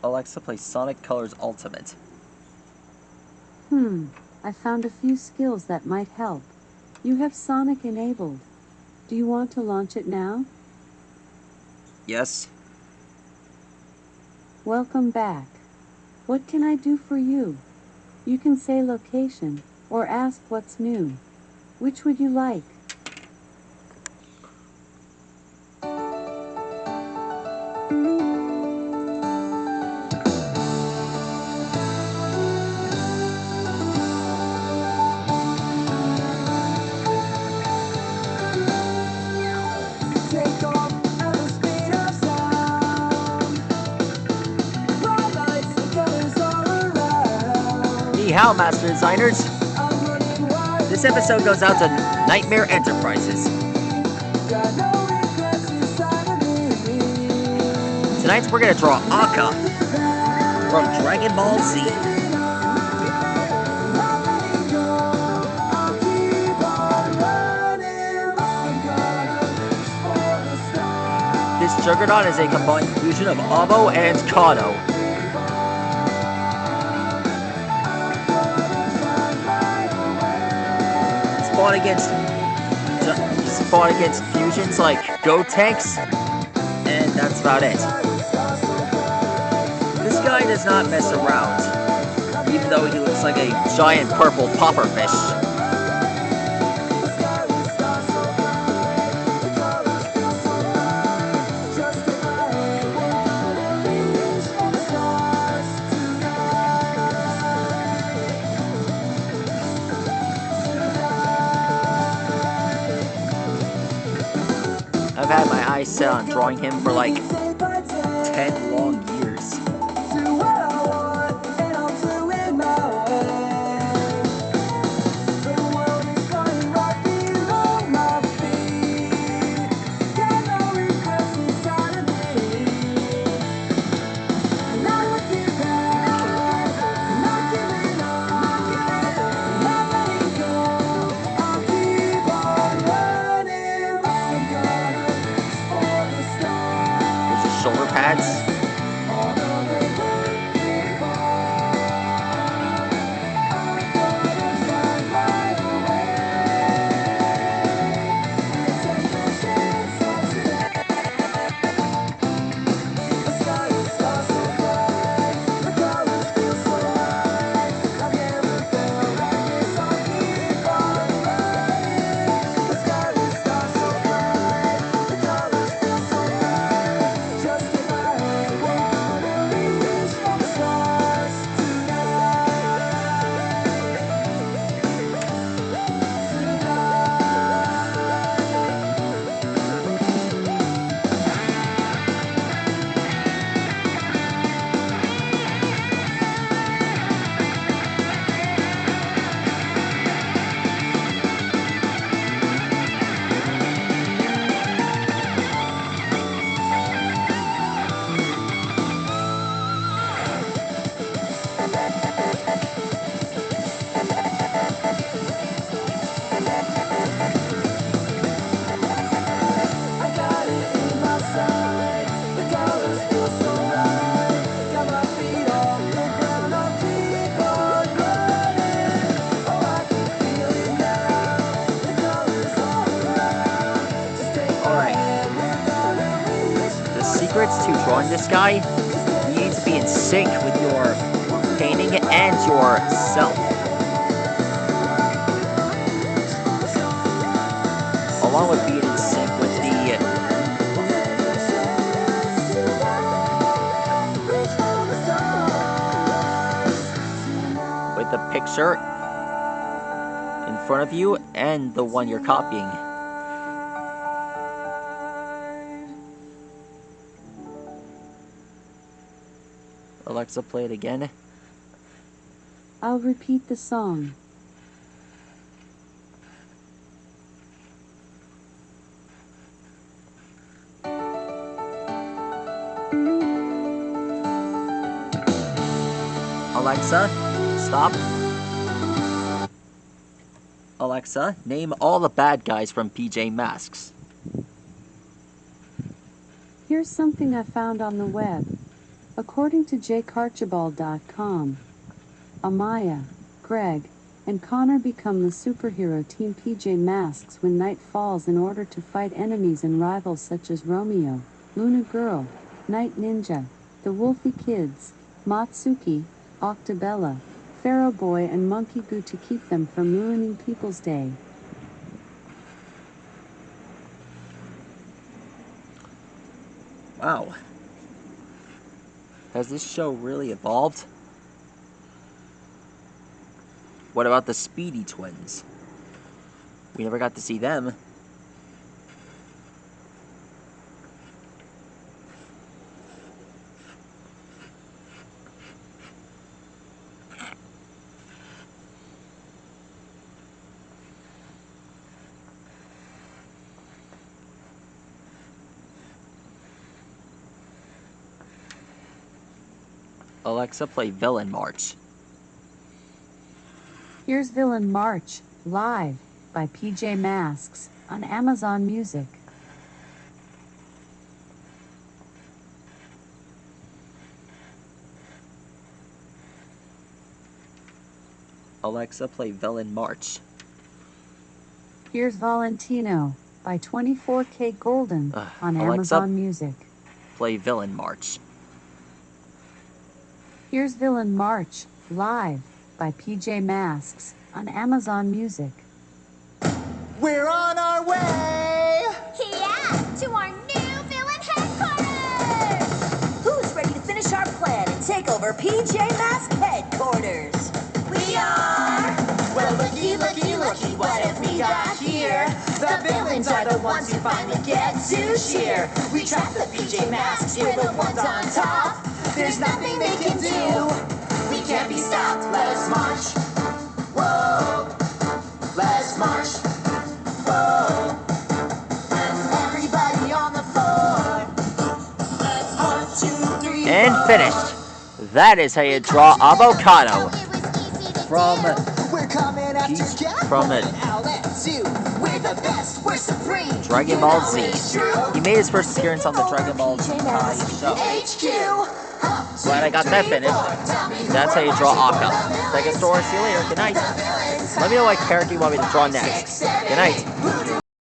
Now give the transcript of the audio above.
Alexa, play Sonic Colors Ultimate. I found a few skills that might help. You have Sonic enabled. Do you want to launch it now? Yes. Welcome back. What can I do for you? You can say location, or ask what's new. Which would you like? How Master Designers. This episode goes out to Nightmare Enterprises. Tonight we're gonna draw Akka from Dragon Ball Z. This Juggernaut is a combined fusion of Abo and Kano. Fought against fusions like Gotenks, and that's about it. This guy does not mess around, even though he looks like a giant purple pufferfish. I've had my eyes set on drawing him for like 10 long years. Shoulder pads. Secrets to drawing this guy, you need to be in sync with your painting and yourself. Along with being in sync with the picture in front of you and the one you're copying. Alexa, play it again. I'll repeat the song. Alexa, stop. Alexa, name all the bad guys from PJ Masks. Here's something I found on the web. According to JakeArchibald.com, Amaya, Greg, and Connor become the superhero team PJ Masks when night falls in order to fight enemies and rivals such as Romeo, Luna Girl, Night Ninja, the Wolfie Kids, Matsuki, Octabella, Pharaoh Boy, and Monkey Goo to keep them from ruining people's day. Wow. Has this show really evolved? What about the Speedy Twins? We never got to see them. Alexa, play Villain March. Here's Villain March, live, by PJ Masks, on Amazon Music. Alexa, play Villain March. Here's Valentino, by 24K Golden, on Alexa, Amazon Music. Play Villain March. Here's Villain March, live, by PJ Masks, on Amazon Music. We're on our way! Yeah, to our new villain headquarters! Who's ready to finish our plan and take over PJ Masks headquarters? We are! Well, looky, looky, looky, what have we got here? The villains are the ones who finally get to cheer. We trap the PJ Masks, we're the ones on top. There's nothing they can do. We can't be stopped. Let us march. Whoa. Let's march. Whoa. Everybody on the floor. 1, 2, 3. And finished. That is how you draw avocado. From We're coming after you. from it. We're the best. We're supreme. Dragon Ball Z. He made his first appearance on the Dragon Ball Z show. HQ. Glad I got that finished. That's how you draw Akka. Second story, see you later. Good night. Let me know what character you want me to draw next. Good night.